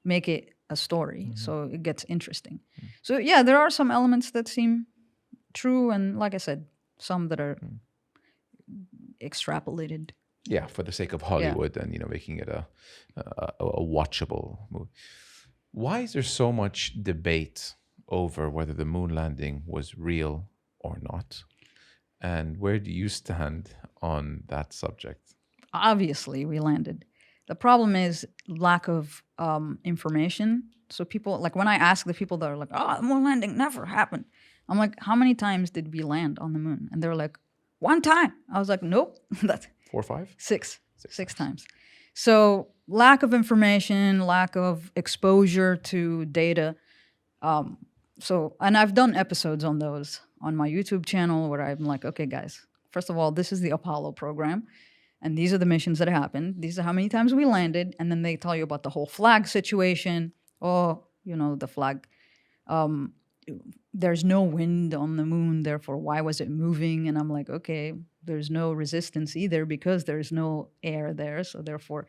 make it a story, so it gets interesting. So yeah, there are some elements that seem true, and like I said, some that are extrapolated. Yeah, for the sake of Hollywood and making it a watchable movie. Why is there so much debate over whether the moon landing was real or not? And where do you stand on that subject? Obviously, we landed. The problem is lack of information. So people, like when I ask the people that are like, "Oh, the moon landing never happened," I'm like, "How many times did we land on the moon?" And they're like, "One time." I was like, "Nope, that's 4 or 5? six times." So lack of information, lack of exposure to data. And I've done episodes on those on my YouTube channel where I'm like, okay, guys, first of all, this is the Apollo program, and these are the missions that happened. These are how many times we landed, and then they tell you about the whole flag situation. Oh, the flag. There's no wind on the moon, therefore, why was it moving? And I'm like, okay, there's no resistance either because there's no air there, so therefore,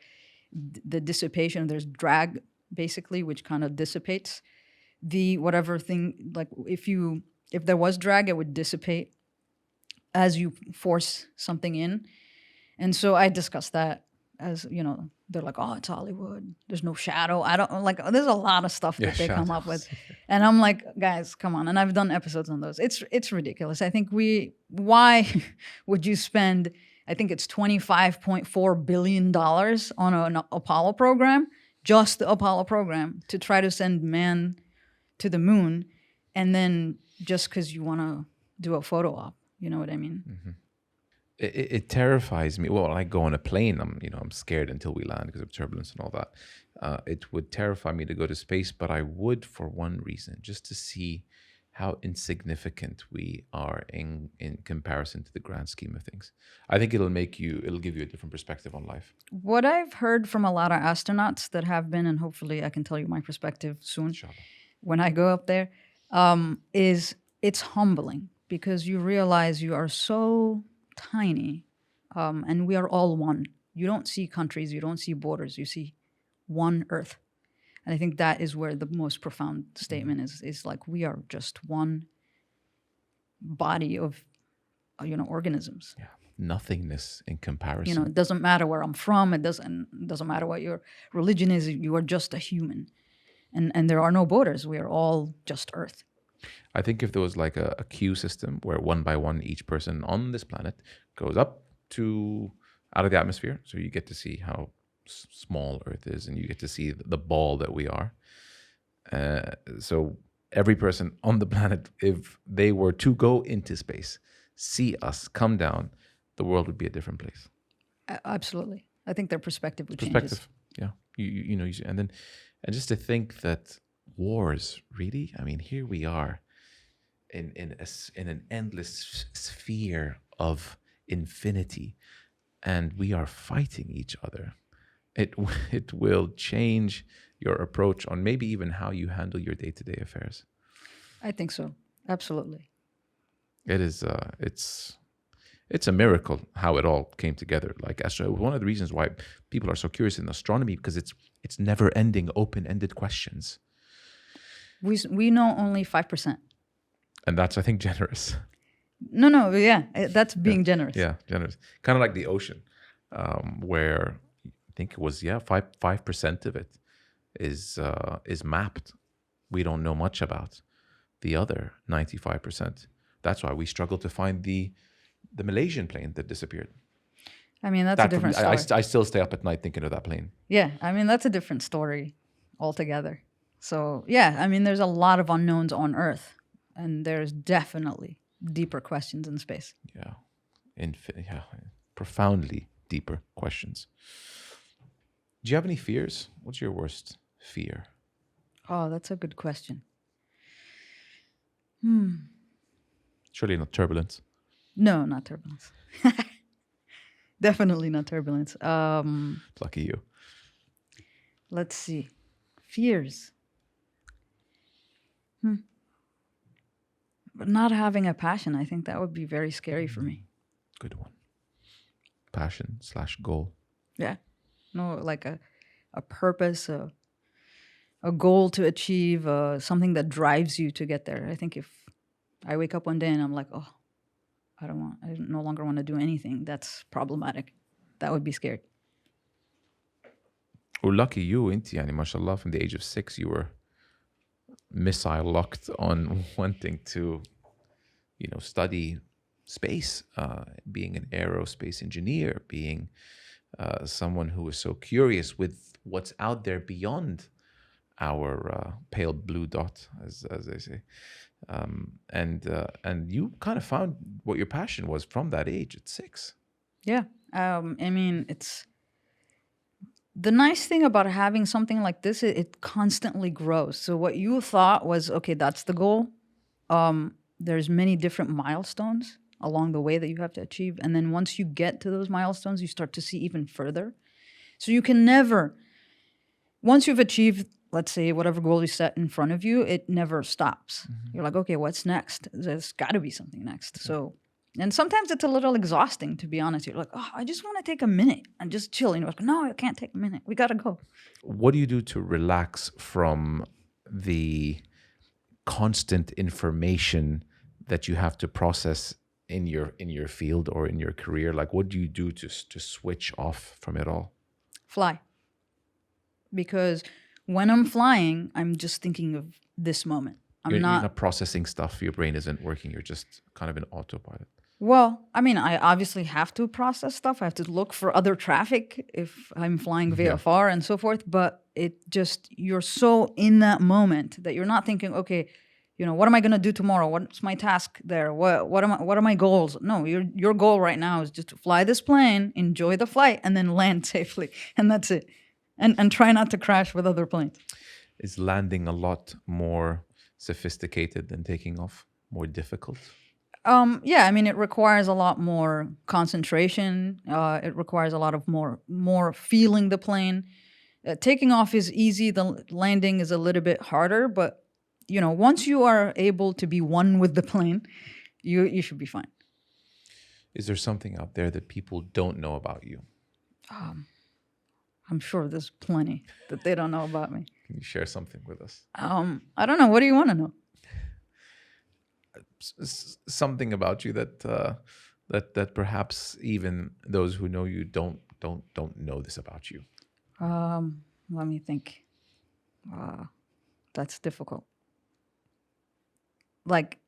the dissipation. There's drag basically, which kind of dissipates the whatever thing, like if there was drag, it would dissipate as you force something in. And so I discussed that as, they're like, oh, it's Hollywood. There's no shadow. I don't like, there's a lot of stuff that they come up with. And I'm like, guys, come on. And I've done episodes on those. It's ridiculous. I think why would you spend, I think it's $25.4 billion on an Apollo program, just the Apollo program, to try to send man to the moon, and then just because you want to do a photo op, you know what I mean? Mm-hmm. It terrifies me. Well, when I go on a plane, I'm scared until we land because of turbulence and all that. It would terrify me to go to space, but I would for one reason, just to see how insignificant we are in comparison to the grand scheme of things. I think it'll give you a different perspective on life. What I've heard from a lot of astronauts that have been, and hopefully I can tell you my perspective soon, Inshallah. when I go up there, is it's humbling because you realize you are so tiny, and we are all one. You don't see countries, you don't see borders, you see one Earth. And I think that is where the most profound statement is like, we are just one body of, organisms. Yeah, nothingness in comparison. It doesn't matter where I'm from. It doesn't matter what your religion is. You are just a human. And there are no borders. We are all just Earth. I think if there was like a queue system where one by one each person on this planet goes up to out of the atmosphere, so you get to see how small Earth is, and you get to see the ball that we are. So every person on the planet, if they were to go into space, see us come down, the world would be a different place. Absolutely, I think their perspective would change. Yeah. And just to think that wars, really? I mean, here we are in an endless sphere of infinity, and we are fighting each other. It will change your approach on maybe even how you handle your day-to-day affairs. I think so. Absolutely. It is. It's a miracle how it all came together. Like one of the reasons why people are so curious in astronomy, because it's never-ending, open-ended questions. We know only 5%. And that's, I think, generous. No, yeah, that's being generous. Yeah, generous. Kind of like the ocean, where I think it was 5% of it is mapped. We don't know much about the other 95%. That's why we struggle to find the Malaysian plane that disappeared. I mean, that's a different story. I still stay up at night thinking of that plane. Yeah, I mean, that's a different story altogether. So, yeah, I mean, there's a lot of unknowns on Earth, and there's definitely deeper questions in space. Yeah, profoundly deeper questions. Do you have any fears? What's your worst fear? Oh, that's a good question. Surely not turbulence. No, not turbulence. Definitely not turbulence. Lucky you. Let's see. Fears. But not having a passion, I think that would be very scary for me. Good one. Passion / goal. Yeah. No, like a purpose, a goal to achieve, something that drives you to get there. I think if I wake up one day and I'm like, oh, I no longer want to do anything. That's problematic. That would be scary. Well, lucky you, inti, yani, mashallah, from the age of 6, you were missile locked on wanting to, study space, being an aerospace engineer, being someone who is so curious with what's out there beyond our pale blue dot, as they say. And you kind of found what your passion was from that age at 6. Yeah. I mean, it's the nice thing about having something like this, it constantly grows. So what you thought was, okay, that's the goal. There's many different milestones along the way that you have to achieve. And then once you get to those milestones, you start to see even further. So you can never, once you've achieved, let's say, whatever goal you set in front of you, it never stops. You're like, okay, what's next? There's got to be something next. So, and sometimes it's a little exhausting, to be honest. You're like, oh, I just want to take a minute and just chill. And you're like, no, I can't take a minute. We got to go. What do you do to relax from the constant information that you have to process in your field or in your career? Like, what do you do to switch off from it all? Fly. Because when I'm flying, I'm just thinking of this moment. You're not processing stuff. Your brain isn't working. You're just kind of in autopilot. Well, I mean, I obviously have to process stuff. I have to look for other traffic if I'm flying VFR and so forth. But you're so in that moment that you're not thinking, okay, what am I going to do tomorrow? What's my task there? What are my goals? No, your goal right now is just to fly this plane, enjoy the flight, and then land safely. And that's it. And try not to crash with other planes. Is landing a lot more sophisticated than taking off? More difficult? Yeah, I mean, it requires a lot more concentration. It requires a lot of more feeling the plane. Taking off is easy. The landing is a little bit harder. But, once you are able to be one with the plane, you should be fine. Is there something out there that people don't know about you? I'm sure there's plenty that they don't know about me. Can you share something with us? I don't know. What do you want to know? Something about you that perhaps even those who know you don't know this about you. Let me think. That's difficult. Like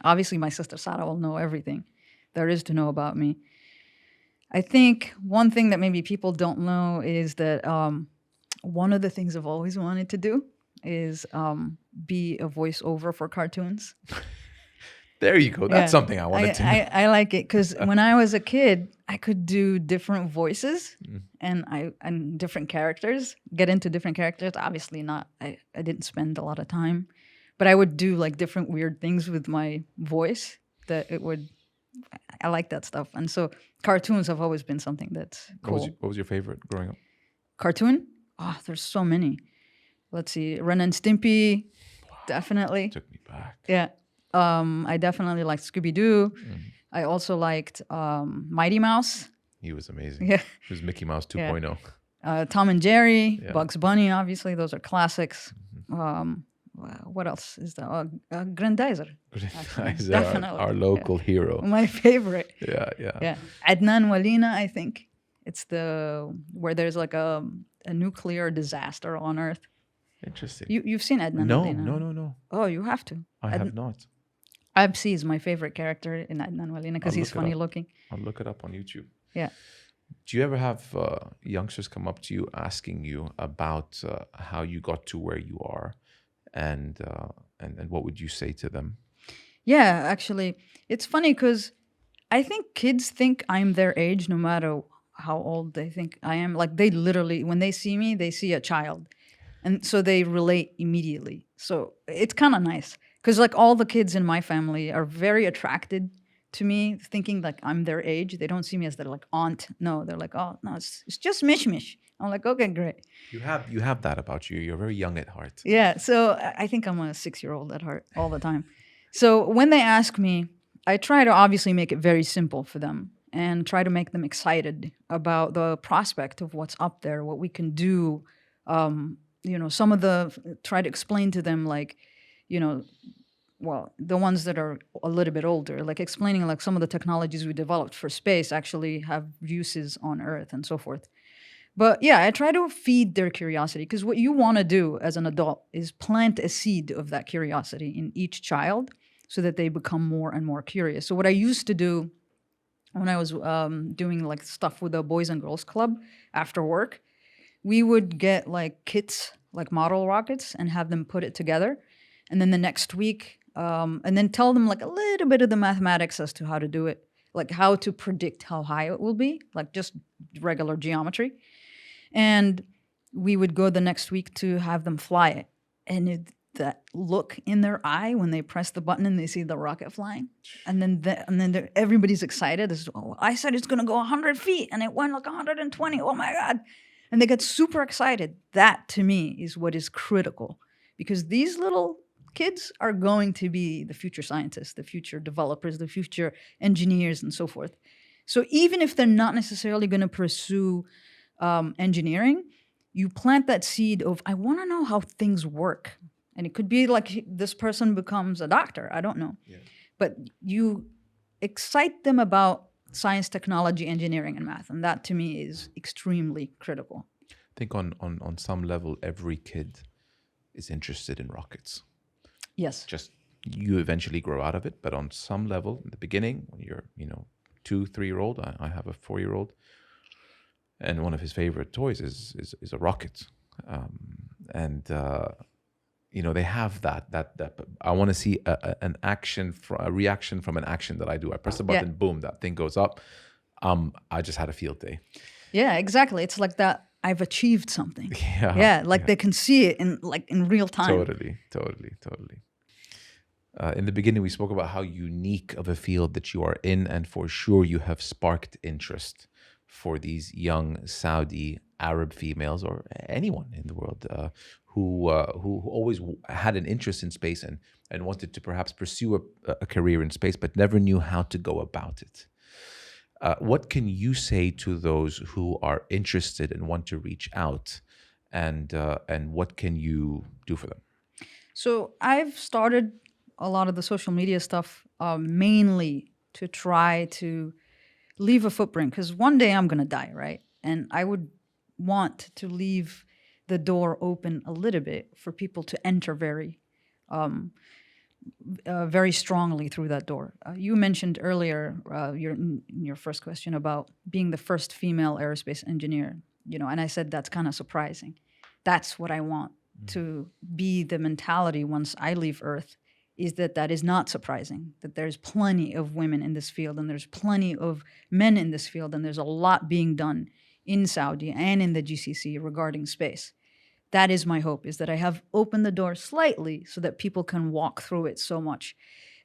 obviously my sister Sarah will know everything there is to know about me. I think one thing that maybe people don't know is that one of the things I've always wanted to do is be a voiceover for cartoons. There you go. That's something I wanted to. I like it because when I was a kid, I could do different voices and different characters, get into different characters. Obviously not. I didn't spend a lot of time, but I would do like different weird things with my voice I like that stuff. And so cartoons have always been something that's cool. What was your favorite growing up? Cartoon? Oh, there's so many. Let's see. Ren and Stimpy, definitely. Took me back. Yeah. I definitely liked Scooby-Doo. I also liked Mighty Mouse. He was amazing. Yeah. He was Mickey Mouse 2.0. Tom and Jerry, Bugs Bunny, obviously. Those are classics. What else is there? Grandizer. Definitely. Our local hero. My favorite. Yeah. Adnan Walina, I think. It's where there's like a nuclear disaster on Earth. Interesting. You've seen Adnan Walina? No. Oh, you have to. I have not. Absi is my favorite character in Adnan Walina because he's funny looking. I'll look it up on YouTube. Yeah. Do you ever have youngsters come up to you asking you about how you got to where you are? And what would you say to them? Yeah, actually, it's funny because I think kids think I'm their age no matter how old they think I am. Like they literally, when they see me, they see a child. And so they relate immediately. So it's kind of nice because like all the kids in my family are very attracted to me, thinking like I'm their age. They don't see me as their like aunt. No, they're like, oh, no, it's just Mish. I'm like, okay, great. You have that about you. You're very young at heart. Yeah, so I think I'm a 6-year-old at heart all the time. So when they ask me, I try to obviously make it very simple for them and try to make them excited about the prospect of what's up there, what we can do. Try to explain to them like, well, the ones that are a little bit older, like explaining like some of the technologies we developed for space actually have uses on Earth and so forth. But yeah, I try to feed their curiosity because what you want to do as an adult is plant a seed of that curiosity in each child so that they become more and more curious. So what I used to do when I was doing like stuff with the Boys and Girls Club after work, we would get like kits, like model rockets, and have them put it together. And then the next week, and then tell them like a little bit of the mathematics as to how to do it, like how to predict how high it will be, like just regular geometry. And we would go the next week to have them fly it. And that look in their eye when they press the button and they see the rocket flying, and then everybody's excited. Oh, I said it's going to go 100 feet, and it went like 120. Oh my god! And they get super excited. That to me is what is critical, because these little kids are going to be the future scientists, the future developers, the future engineers, and so forth. So even if they're not necessarily going to pursue engineering, you plant that seed of, I want to know how things work. And it could be like this person becomes a doctor. I don't know. Yeah. But you excite them about science, technology, engineering, and math. And that to me is extremely critical. I think on some level, every kid is interested in rockets. Yes. Just you eventually grow out of it. But on some level, in the beginning, when you're, 2, 3-year-old, I have a 4-year-old, and one of his favorite toys is a rocket. They have that I want to see an action, a reaction from an action that I do. I press the button, boom, that thing goes up. I just had a field day. Yeah, exactly. It's like that. I've achieved something. Yeah, they can see it in real time. Totally. In the beginning, we spoke about how unique of a field that you are in, and for sure you have sparked interest for these young Saudi Arab females, or anyone in the world who always had an interest in space and wanted to perhaps pursue a career in space, but never knew how to go about it. What can you say to those who are interested and want to reach out, and what can you do for them? So I've started a lot of the social media stuff mainly to try to leave a footprint, because one day I'm going to die, right? And I would want to leave the door open a little bit for people to enter very strongly through that door. You mentioned earlier in your first question about being the first female aerospace engineer, and I said that's kind of surprising. That's what I want to be the mentality once I leave Earth, is that is not surprising, that there's plenty of women in this field and there's plenty of men in this field, and there's a lot being done in Saudi and in the GCC regarding space. That is my hope, is that I have opened the door slightly so that people can walk through it so much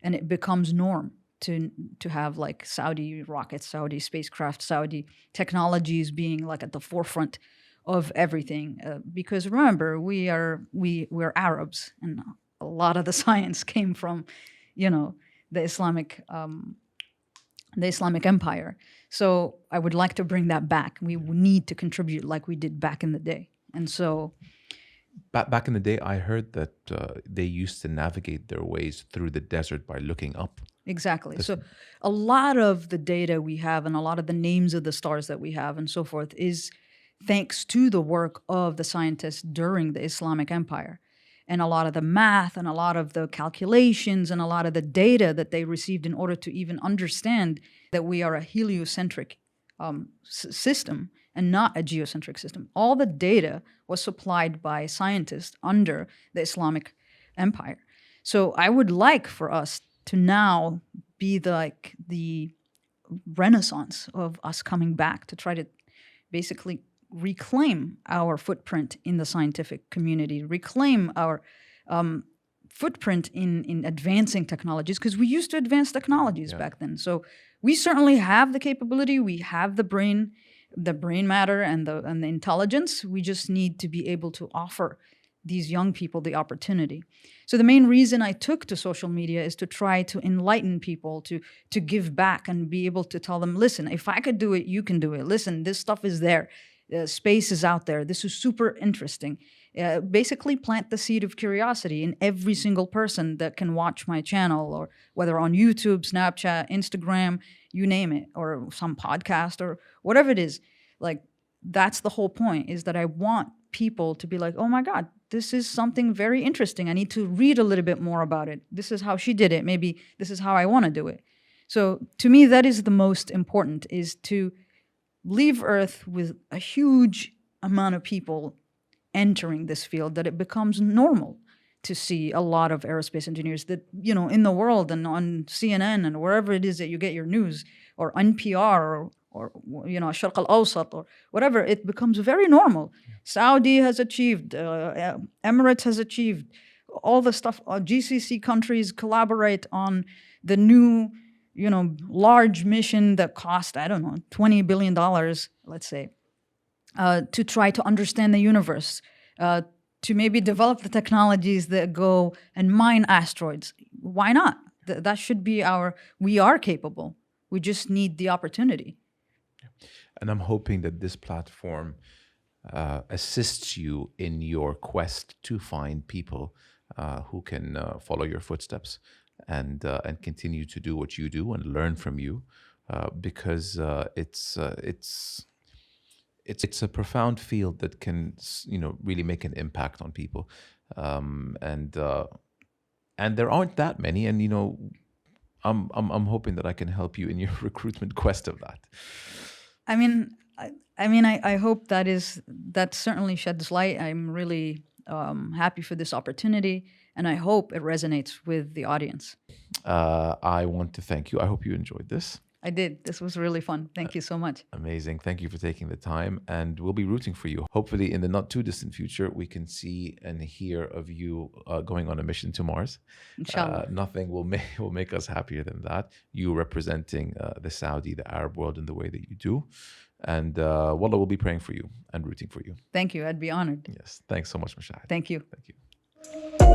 and it becomes norm to have like Saudi rockets, Saudi spacecraft, Saudi technologies being like at the forefront of everything. Because remember, we're Arabs, and a lot of the science came from, the Islamic Empire. So I would like to bring that back. We need to contribute like we did back in the day. And so back in the day, I heard that they used to navigate their ways through the desert by looking up. Exactly. So a lot of the data we have and a lot of the names of the stars that we have and so forth is thanks to the work of the scientists during the Islamic Empire. And a lot of the math and a lot of the calculations and a lot of the data that they received in order to even understand that we are a heliocentric system and not a geocentric system. All the data was supplied by scientists under the Islamic Empire. So I would like for us to now be the renaissance of us coming back to try to basically reclaim our footprint in the scientific community, reclaim our footprint in advancing technologies, because we used to advance technologies back then. So we certainly have the capability, we have the brain matter and the intelligence. We just need to be able to offer these young people the opportunity. So the main reason I took to social media is to try to enlighten people, to give back and be able to tell them, listen, if I could do it, you can do it. Listen, this stuff is there. Space is out there. This is super interesting. Basically plant the seed of curiosity in every single person that can watch my channel, or whether on YouTube, Snapchat, Instagram, you name it, or some podcast or whatever it is. Like, that's the whole point, is that I want people to be like, oh my God, this is something very interesting. I need to read a little bit more about it. This is how she did it. Maybe this is how I want to do it. So to me, that is the most important, is to leave Earth with a huge amount of people entering this field, that it becomes normal to see a lot of aerospace engineers that, in the world and on CNN and wherever it is that you get your news, or NPR, or Sharq al-Awsat, or whatever. It becomes very normal. Saudi has achieved, Emirates has achieved, all the stuff. GCC countries collaborate on the new, large mission that cost, I don't know, $20 billion, let's say, to try to understand the universe, to maybe develop the technologies that go and mine asteroids. Why not? That should be we are capable. We just need the opportunity. And I'm hoping that this platform assists you in your quest to find people who can follow your footsteps and continue to do what you do and learn from you, because it's a profound field that can really make an impact on people, and there aren't that many, and I'm hoping that I can help you in your recruitment quest of that. I hope that certainly sheds light. I'm really happy for this opportunity, and I hope it resonates with the audience. I want to thank you. I hope you enjoyed this. I did. This was really fun. Thank you so much. Amazing. Thank you for taking the time, and we'll be rooting for you. Hopefully, in the not too distant future, we can see and hear of you going on a mission to Mars. Inshallah. Nothing will make us happier than that. You representing the Saudi, the Arab world in the way that you do. And Wallah will be praying for you and rooting for you. Thank you. I'd be honored. Yes. Thanks so much, Mishaal. Thank you. Thank you.